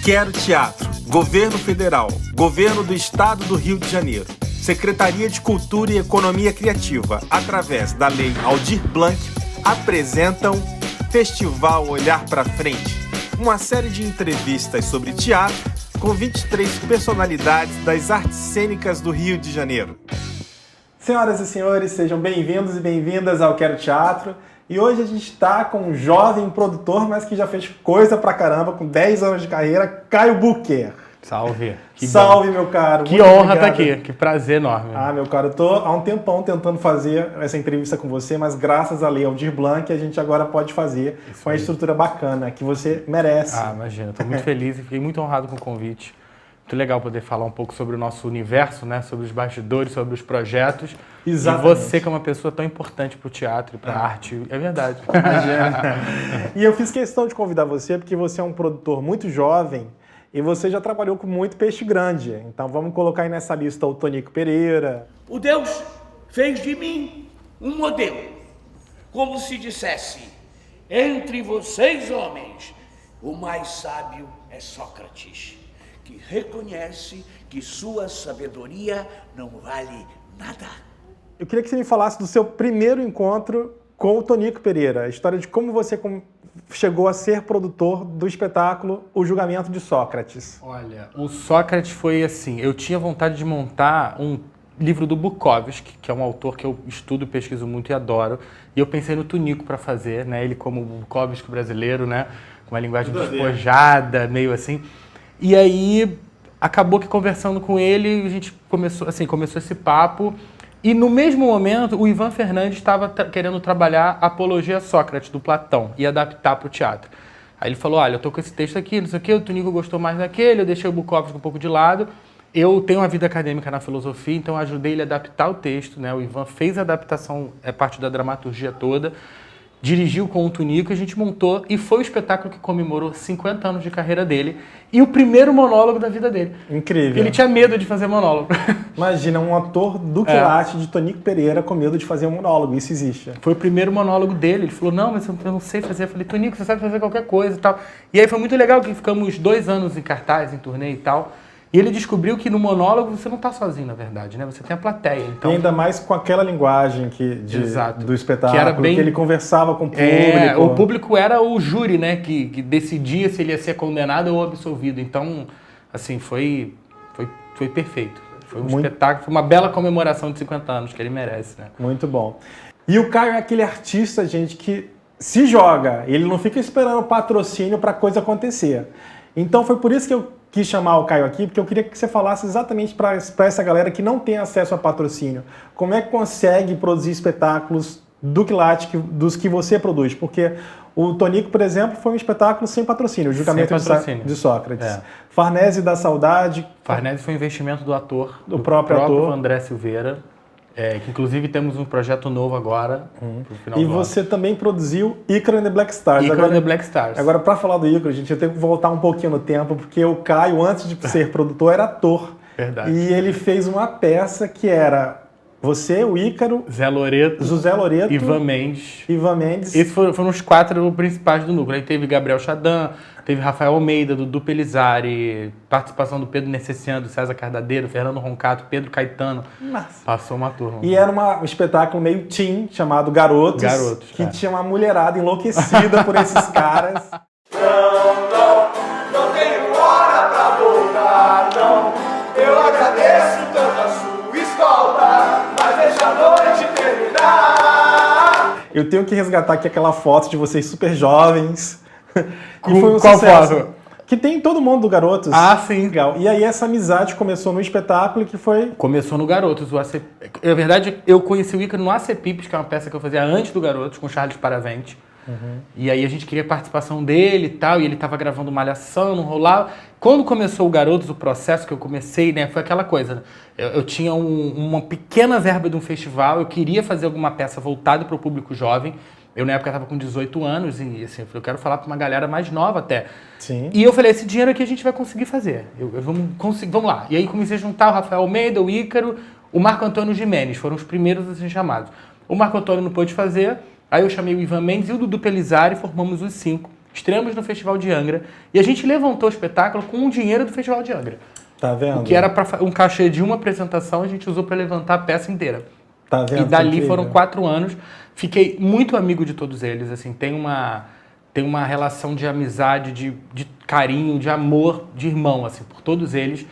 Quero Teatro, Governo Federal, Governo do Estado do Rio de Janeiro, Secretaria de Cultura e Economia Criativa, através da Lei Aldir Blanc, apresentam Festival Olhar pra Frente, uma série de entrevistas sobre teatro com 23 personalidades das artes cênicas do Rio de Janeiro. Senhoras e senhores, sejam bem-vindos e bem-vindas ao Quero Teatro. E hoje a gente está com um jovem produtor, mas que já fez coisa pra caramba, com 10 anos de carreira, Caio Bucher. Salve. Salve, meu caro. Que honra estar aqui, que prazer enorme. Ah, meu caro, eu tô há um tempão tentando fazer essa entrevista com você, mas graças à Lei Aldir Blanc a gente agora pode fazer com a estrutura bacana que você merece. Ah, imagina, estou muito feliz e fiquei muito honrado com o convite. Muito legal poder falar um pouco sobre o nosso universo, né? Sobre os bastidores, sobre os projetos. Exatamente. E você que é uma pessoa tão importante para o teatro e para a arte. É verdade. E eu fiz questão de convidar você porque você é um produtor muito jovem e você já trabalhou com muito peixe grande. Então vamos colocar aí nessa lista o Tonico Pereira. O Deus fez de mim um modelo. Como se dissesse, entre vocês homens, o mais sábio é Sócrates, que reconhece que sua sabedoria não vale nada. Eu queria que você me falasse do seu primeiro encontro com o Tonico Pereira, a história de como você chegou a ser produtor do espetáculo O Julgamento de Sócrates. Olha, o Sócrates foi assim, eu tinha vontade de montar um livro do Bukowski, que é um autor que eu estudo, pesquiso muito e adoro, e eu pensei no Tonico para fazer, né? Ele como Bukowski brasileiro, né? Com uma linguagem despojada, meio assim. E aí, acabou que conversando com ele, a gente começou esse papo. E no mesmo momento, o Ivan Fernandes estava querendo trabalhar a Apologia a Sócrates, do Platão, e adaptar para o teatro. Aí ele falou, olha, eu tô com esse texto aqui, não sei o quê, o Tonico gostou mais daquele, eu deixei o Bukowski um pouco de lado. Eu tenho uma vida acadêmica na filosofia, então eu ajudei ele a adaptar o texto, né? O Ivan fez a adaptação, parte da dramaturgia toda. Dirigiu com o Tonico, a gente montou e foi o espetáculo que comemorou 50 anos de carreira dele e o primeiro monólogo da vida dele. Incrível. Ele tinha medo de fazer monólogo. Imagina, um ator do quilate de Tonico Pereira com medo de fazer um monólogo, isso existe. Foi o primeiro monólogo dele, ele falou, não, mas eu não sei fazer. Eu falei, Tonico, você sabe fazer qualquer coisa e tal. E aí foi muito legal que ficamos 2 anos em cartaz, em turnê e tal. E ele descobriu que no monólogo você não está sozinho, na verdade, né? Você tem a plateia. Então... E ainda mais com aquela linguagem do espetáculo, que era bem... que ele conversava com o público. O público era o júri, né? Que decidia se ele ia ser condenado ou absolvido. Então, assim, foi perfeito. Foi um espetáculo, foi uma bela comemoração de 50 anos que ele merece, né? Muito bom. E o Caio é aquele artista, gente, que se joga. Ele não fica esperando patrocínio para a coisa acontecer. Então foi por isso que eu quis chamar o Caio aqui, porque eu queria que você falasse exatamente para essa galera que não tem acesso a patrocínio. Como é que consegue produzir espetáculos do quilate, dos que você produz? Porque o Tonico, por exemplo, foi um espetáculo sem patrocínio, o Julgamento de Sócrates. É. Farnese da Saudade. Farnese foi um investimento do ator, do próprio ator. André Silveira. Que inclusive temos um projeto novo agora. Pro final e do você também produziu Ícaro and the Black Stars. Ícaro and the Black Stars. Agora, para falar do Ícaro, gente, eu tenho que voltar um pouquinho no tempo, porque o Caio, antes de ser produtor, era ator. Verdade. E ele fez uma peça que era você, o Ícaro, Zé Loreto, José Loreto, Ivan Mendes. Esses foram os 4 principais do núcleo. Aí teve Gabriel Chadan, teve Rafael Almeida, Dudu Pelizari, participação do Pedro Necessiano, do César Cardadeiro, Fernando Roncato, Pedro Caetano. Nossa. Passou uma turma. E era um espetáculo meio teen, chamado Garotos, que tinha uma mulherada enlouquecida por esses caras. Não tenho hora pra voltar, não. Eu agradeço tanto a sua escolta, mas deixa a noite terminar. Eu tenho que resgatar aqui aquela foto de vocês super jovens. E foi um qual sucesso. foto? Que tem todo mundo do Garotos. Ah, sim. Legal. E aí essa amizade começou no espetáculo que foi... Começou no Garotos. Na verdade, eu conheci o Ícaro no AC Pipes, que é uma peça que eu fazia antes do Garotos, com Charles Paravente. E aí a gente queria a participação dele e tal, e ele tava gravando Malhação, não rolava. Quando começou o Garotos, o processo que eu comecei, né, foi aquela coisa, né? Eu tinha uma pequena verba de um festival, eu queria fazer alguma peça voltada para o público jovem. Eu, na época, estava com 18 anos e, assim, eu quero falar para uma galera mais nova até. Sim. E eu falei, esse dinheiro aqui a gente vai conseguir fazer. Vamos lá. E aí comecei a juntar o Rafael Almeida, o Ícaro, o Marco Antônio Gimenez, foram os primeiros a ser chamados. O Marco Antônio não pôde fazer, aí eu chamei o Ivan Mendes e o Dudu Pelizari, formamos os 5. estreamos no Festival de Angra, e a gente levantou o espetáculo com o dinheiro do Festival de Angra. Tá vendo? O que era para um cachê de uma apresentação, a gente usou para levantar a peça inteira. Tá vendo? E dali foram 4 anos. Fiquei muito amigo de todos eles. Assim, tem uma relação de amizade, de carinho, de amor, de irmão, assim, por todos eles.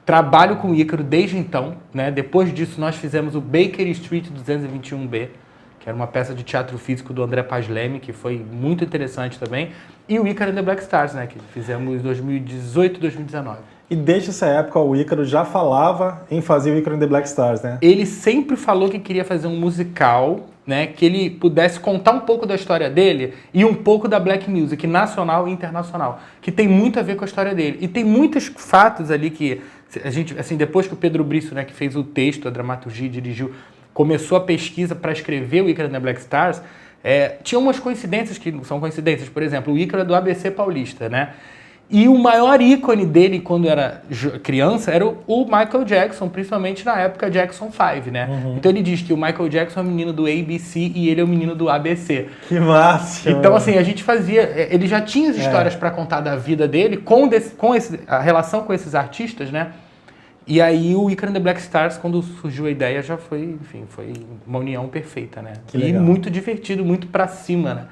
Trabalho com o Ícaro desde então, né? Depois disso, nós fizemos o Baker Street 221B, que era uma peça de teatro físico do André Paz Leme, que foi muito interessante também. E o Ícaro and the Black Stars, né? Que fizemos em 2018 e 2019. E desde essa época o Ícaro já falava em fazer o Ícaro and the Black Stars, né? Ele sempre falou que queria fazer um musical, né, que ele pudesse contar um pouco da história dele e um pouco da black music nacional e internacional, que tem muito a ver com a história dele. E tem muitos fatos ali que a gente, assim, depois que o Pedro Brisso, né, que fez o texto, a dramaturgia, dirigiu, começou a pesquisa para escrever o Ícaro and the Black Stars, tinha umas coincidências que não são coincidências. Por exemplo, o Ícaro é do ABC Paulista, né? E o maior ícone dele, quando era criança, era o Michael Jackson, principalmente na época Jackson 5, né? Uhum. Então ele diz que o Michael Jackson é o menino do ABC e ele é o menino do ABC. Que massa! Então, assim, a gente fazia... Ele já tinha as histórias para contar da vida dele, a relação com esses artistas, né? E aí o Ícaro and the Black Stars, quando surgiu a ideia, já foi, enfim, foi uma união perfeita, né? Que legal. E muito divertido, muito pra cima, né?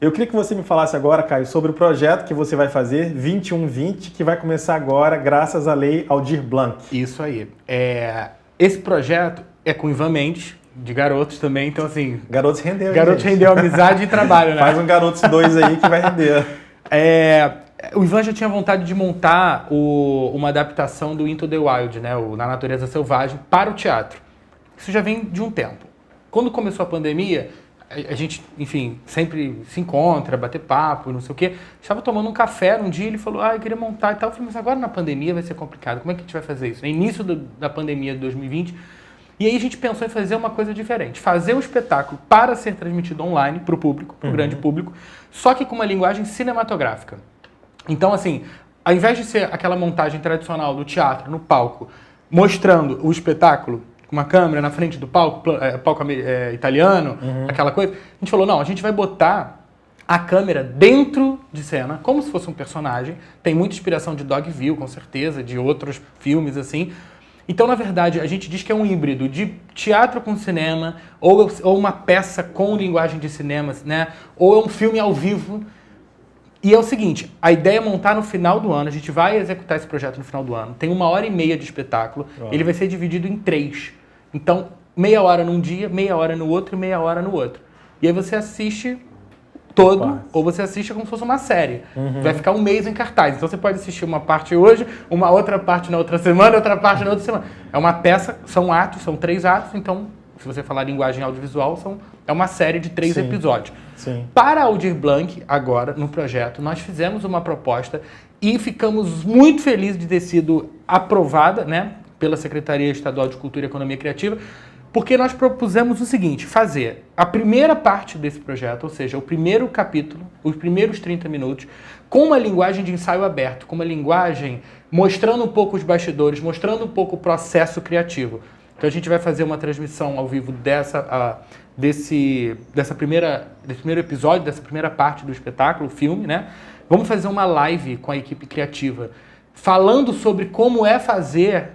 Eu queria que você me falasse agora, Caio, sobre o projeto que você vai fazer, 2120, que vai começar agora graças à Lei Aldir Blanc. Isso aí. Esse projeto é com o Ivan Mendes, de Garotos também, então assim... Garotos rendeu, Garotos rendeu amizade e trabalho, né? Faz um Garotos 2 aí que vai render. O Ivan já tinha vontade de montar uma adaptação do Into the Wild, né? Na Natureza Selvagem, para o teatro. Isso já vem de um tempo. Quando começou a pandemia, a gente, enfim, sempre se encontra, bater papo, não sei o quê. Estava tomando um café um dia, ele falou, eu queria montar e tal. Eu falei, mas agora na pandemia vai ser complicado, como é que a gente vai fazer isso? No início da pandemia de 2020. E aí a gente pensou em fazer uma coisa diferente. Fazer um espetáculo para ser transmitido online, para o público, para o grande público, só que com uma linguagem cinematográfica. Então, assim, ao invés de ser aquela montagem tradicional do teatro, no palco, mostrando o espetáculo, com uma câmera na frente do palco italiano, aquela coisa, a gente falou, não, a gente vai botar a câmera dentro de cena, como se fosse um personagem. Tem muita inspiração de Dogville, com certeza, de outros filmes, assim. Então, na verdade, a gente diz que é um híbrido de teatro com cinema, ou uma peça com linguagem de cinema, né? Ou é um filme ao vivo. E é o seguinte, a ideia é montar no final do ano, a gente vai executar esse projeto no final do ano, tem 1h30 de espetáculo, ele vai ser dividido em 3. Então, meia hora num dia, meia hora no outro e meia hora no outro. E aí você assiste todo, ou você assiste como se fosse uma série. Vai ficar um mês em cartaz. Então você pode assistir uma parte hoje, uma outra parte na outra semana, outra parte na outra semana. É uma peça, são atos, são 3 atos, então, se você falar linguagem audiovisual, é uma série de 3 episódios. Sim. Para Aldir Blanc, agora, no projeto, nós fizemos uma proposta e ficamos muito felizes de ter sido aprovada, né, pela Secretaria Estadual de Cultura e Economia Criativa, porque nós propusemos o seguinte, fazer a primeira parte desse projeto, ou seja, o primeiro capítulo, os primeiros 30 minutos, com uma linguagem de ensaio aberto, com uma linguagem mostrando um pouco os bastidores, mostrando um pouco o processo criativo. Então a gente vai fazer uma transmissão ao vivo desse primeiro episódio, dessa primeira parte do espetáculo, o filme, né? Vamos fazer uma live com a equipe criativa, falando sobre como é fazer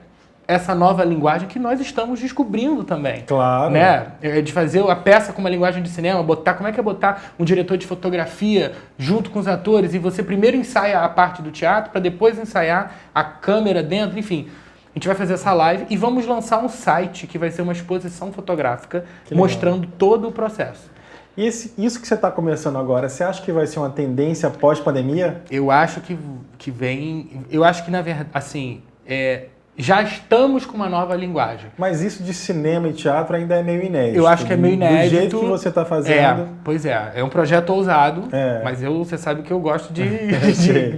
essa nova linguagem que nós estamos descobrindo também. Claro. Né? De fazer a peça com uma linguagem de cinema, como é que é botar um diretor de fotografia junto com os atores, e você primeiro ensaia a parte do teatro, para depois ensaiar a câmera dentro, enfim. A gente vai fazer essa live e vamos lançar um site que vai ser uma exposição fotográfica mostrando todo o processo. E isso que você está começando agora, você acha que vai ser uma tendência pós-pandemia? Eu acho que vem... Eu acho que, na verdade, assim, já estamos com uma nova linguagem. Mas isso de cinema e teatro ainda é meio inédito. Eu acho que é meio inédito. Do jeito que você está fazendo. Pois é. É um projeto ousado, mas você sabe que eu gosto de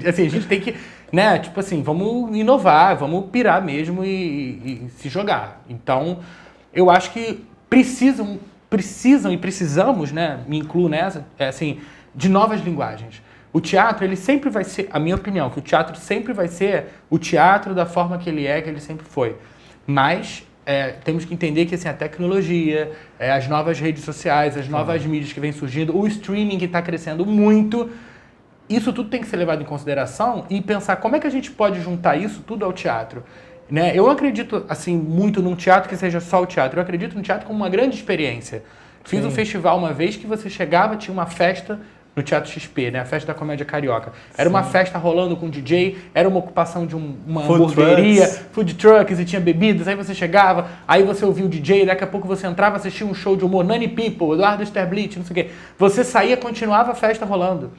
assim, a gente tem que, né, tipo assim, vamos inovar, vamos pirar mesmo e se jogar. Então, eu acho que precisam e precisamos, né, me incluo nessa, assim, de novas linguagens. O teatro, ele sempre vai ser, a minha opinião, que o teatro sempre vai ser o teatro da forma que ele sempre foi. Mas temos que entender que assim, a tecnologia, as novas redes sociais, as novas mídias que vêm surgindo, o streaming que está crescendo muito, isso tudo tem que ser levado em consideração e pensar como é que a gente pode juntar isso tudo ao teatro. Né? Eu não acredito assim, muito num teatro que seja só o teatro, eu acredito no teatro como uma grande experiência. Fiz um festival uma vez que você chegava, tinha uma festa no Teatro XP, né? A festa da comédia carioca. Era uma festa rolando com DJ, era uma ocupação de uma hamburgueria, food trucks e tinha bebidas, aí você chegava, aí você ouvia o DJ, daqui a pouco você entrava, assistia um show de humor, Nani People, Eduardo Sterblitz, não sei o quê. Você saía, continuava a festa rolando.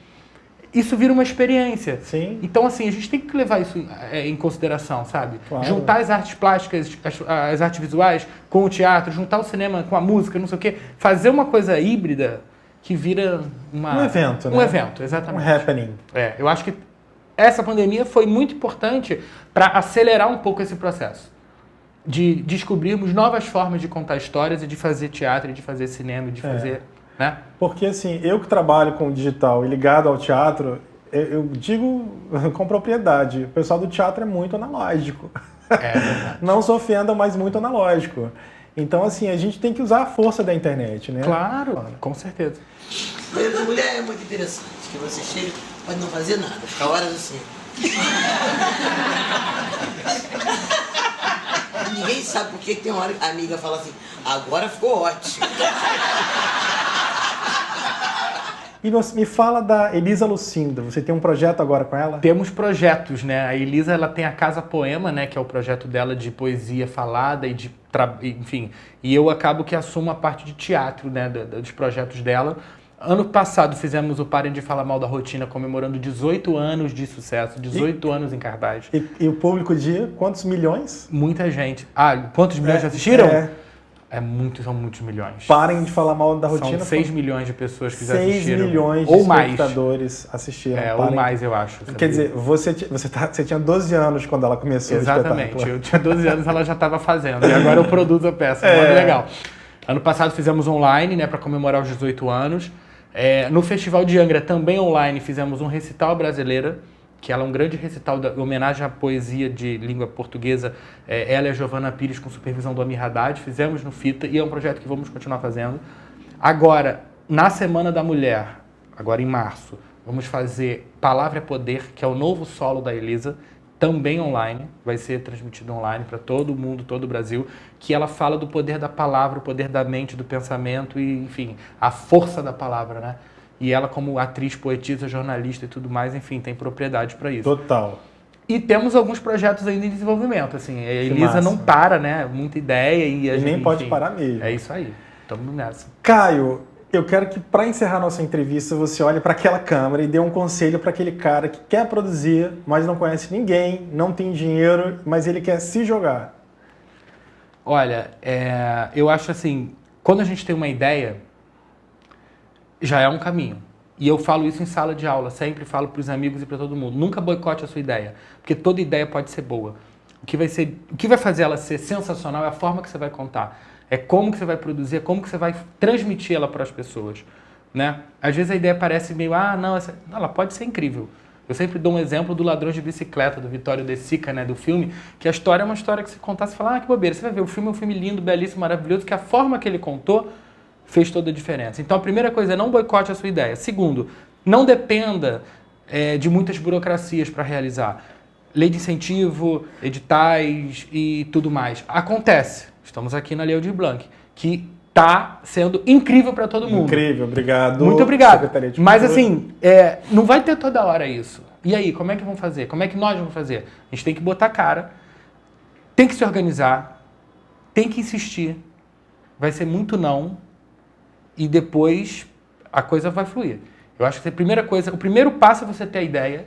Isso vira uma experiência. Sim. Então, assim, a gente tem que levar isso em consideração, sabe? Claro. Juntar as artes plásticas, as artes visuais com o teatro, juntar o cinema com a música, não sei o quê. Fazer uma coisa híbrida que vira um evento, né? Um evento, exatamente. Um happening. Eu acho que essa pandemia foi muito importante para acelerar um pouco esse processo. De descobrirmos novas formas de contar histórias e de fazer teatro, e de fazer cinema, e de fazer... Né? Porque assim, eu que trabalho com digital e ligado ao teatro, eu digo com propriedade, o pessoal do teatro é muito analógico. Não se ofenda, mas muito analógico. Então, assim, a gente tem que usar a força da internet, né? Claro, com certeza. Banheiro de mulher é muito interessante, que você chega, pode não fazer nada, fica horas assim. Ninguém sabe por que tem uma hora que a amiga fala assim, agora ficou ótimo. E me fala da Elisa Lucinda, você tem um projeto agora com ela? Temos projetos, né? A Elisa, ela tem a Casa Poema, né? Que é o projeto dela de poesia falada e enfim. E eu acabo que assumo a parte de teatro, né? Dos projetos dela. Ano passado fizemos o Parem de Falar Mal da Rotina, comemorando 18 anos de sucesso, 18 anos em cartaz. E o público de quantos milhões? Muita gente. Quantos milhões já assistiram? São muitos milhões. Parem de Falar Mal da Rotina. São 6 milhões de pessoas que já 6 assistiram. milhões de ou mais. espectadores assistiram. Ou mais, eu acho. Quer dizer, você tinha 12 anos quando ela começou. Exatamente. Eu tinha 12 anos, ela já estava fazendo. E agora eu produzo a peça. Muito legal. Ano passado fizemos online, né, para comemorar os 18 anos. No Festival de Angra, também online, fizemos um recital brasileira, que ela é um grande recital de homenagem à poesia de língua portuguesa. Ela e a Giovana Pires, com supervisão do Amir Haddad, fizemos no Fita, e é um projeto que vamos continuar fazendo. Agora, na Semana da Mulher, agora em março, vamos fazer Palavra é Poder, que é o novo solo da Elisa, também online, vai ser transmitido online para todo mundo, todo o Brasil, que ela fala do poder da palavra, o poder da mente, do pensamento e, enfim, a força da palavra, né? E ela, como atriz, poetisa, jornalista e tudo mais, enfim, tem propriedade para isso. Total. E temos alguns projetos ainda em desenvolvimento, assim. A Elisa não para, né? Muita ideia e a gente, nem pode parar mesmo. É isso aí. Estamos nessa. Caio, eu quero que, para encerrar nossa entrevista, você olhe para aquela câmera e dê um conselho para aquele cara que quer produzir, mas não conhece ninguém, não tem dinheiro, mas ele quer se jogar. Olha, eu acho assim, quando a gente tem uma ideia, já é um caminho. E eu falo isso em sala de aula, sempre falo para os amigos e para todo mundo. Nunca boicote a sua ideia, porque toda ideia pode ser boa. O que vai fazer ela ser sensacional é a forma que você vai contar. É como que você vai produzir, é como que você vai transmitir ela para as pessoas. Né? Às vezes a ideia parece meio, não, ela pode ser incrível. Eu sempre dou um exemplo do Ladrão de Bicicleta, do Vittorio De Sica, né, do filme, que a história é uma história que se contar, você fala, que bobeira. Você vai ver, o filme é um filme lindo, belíssimo, maravilhoso, que a forma que ele contou fez toda a diferença. Então, a primeira coisa é não boicote a sua ideia. Segundo, não dependa de muitas burocracias para realizar. Lei de incentivo, editais e tudo mais. Acontece. Estamos aqui na Lei Aldir Blanc, que está sendo incrível para todo mundo. Incrível, obrigado. Muito obrigado. Mas Cultura. assim, não vai ter toda hora isso. E aí, como é que vão fazer? Como é que nós vamos fazer? A gente tem que botar a cara, tem que se organizar, tem que insistir. Vai ser muito não. E depois a coisa vai fluir. Eu acho que a primeira coisa, o primeiro passo é você ter a ideia.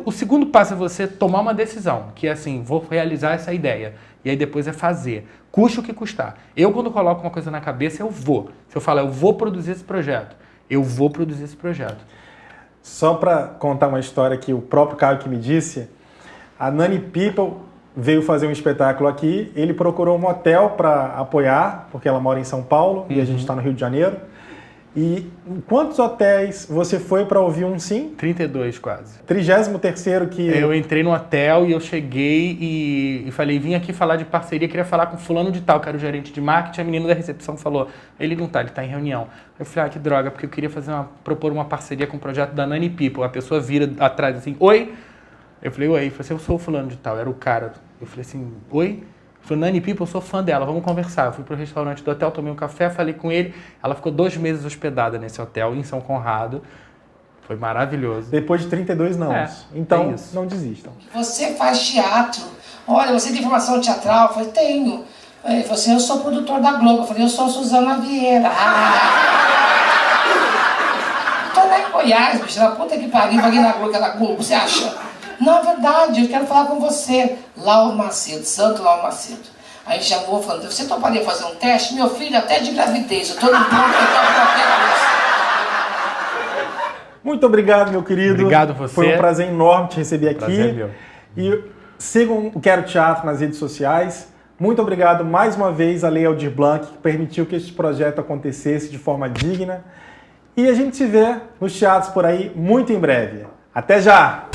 O segundo passo é você tomar uma decisão, que é assim, vou realizar essa ideia. E aí depois é fazer. Custe o que custar. Eu, quando coloco uma coisa na cabeça, eu vou. Se eu falar, eu vou produzir esse projeto, eu vou produzir esse projeto. Só para contar uma história que o próprio Caio que me disse, a Nani People veio fazer um espetáculo aqui, ele procurou um hotel para apoiar, porque ela mora em São Paulo e a gente está no Rio de Janeiro. E quantos hotéis você foi para ouvir um sim? 32 quase. 33º que... Eu entrei no hotel e eu cheguei e falei, vim aqui falar de parceria, queria falar com fulano de tal, que era o gerente de marketing, a menina da recepção falou, ele não tá, ele tá em reunião. Eu falei, que droga, porque eu queria propor uma parceria com o projeto da Nani People. A pessoa vira atrás assim, oi? Eu falei, oi. Ele falou assim, eu sou o fulano de tal, era o cara. Eu falei assim, oi? Ele falou, Nani People, eu sou fã dela, vamos conversar. Eu fui pro restaurante do hotel, tomei um café, falei com ele. Ela ficou 2 meses hospedada nesse hotel, em São Conrado. Foi maravilhoso. Depois de 32 não. Então, isso. não desistam. Você faz teatro. Olha, você tem formação teatral? Eu falei, tenho. Ele falou assim, eu sou produtor da Globo. Eu falei, eu sou Suzana Vieira. Tô lá em Goiás, bicho, na puta que pariu, aqui na Globo, aquela Globo, você acha? Não, é verdade, eu quero falar com você. Lauro Macedo, Santo Lauro Macedo. Aí chamou falando, você toparia fazer um teste? Meu filho, até de gravidez, eu tô no ponto, eu topo qualquer coisa. Muito obrigado, meu querido. Obrigado você. Foi um prazer enorme te receber aqui. Prazer meu. E sigam o Quero Teatro nas redes sociais. Muito obrigado mais uma vez à Lei Aldir Blanc, que permitiu que este projeto acontecesse de forma digna. E a gente se vê nos teatros por aí muito em breve. Até já!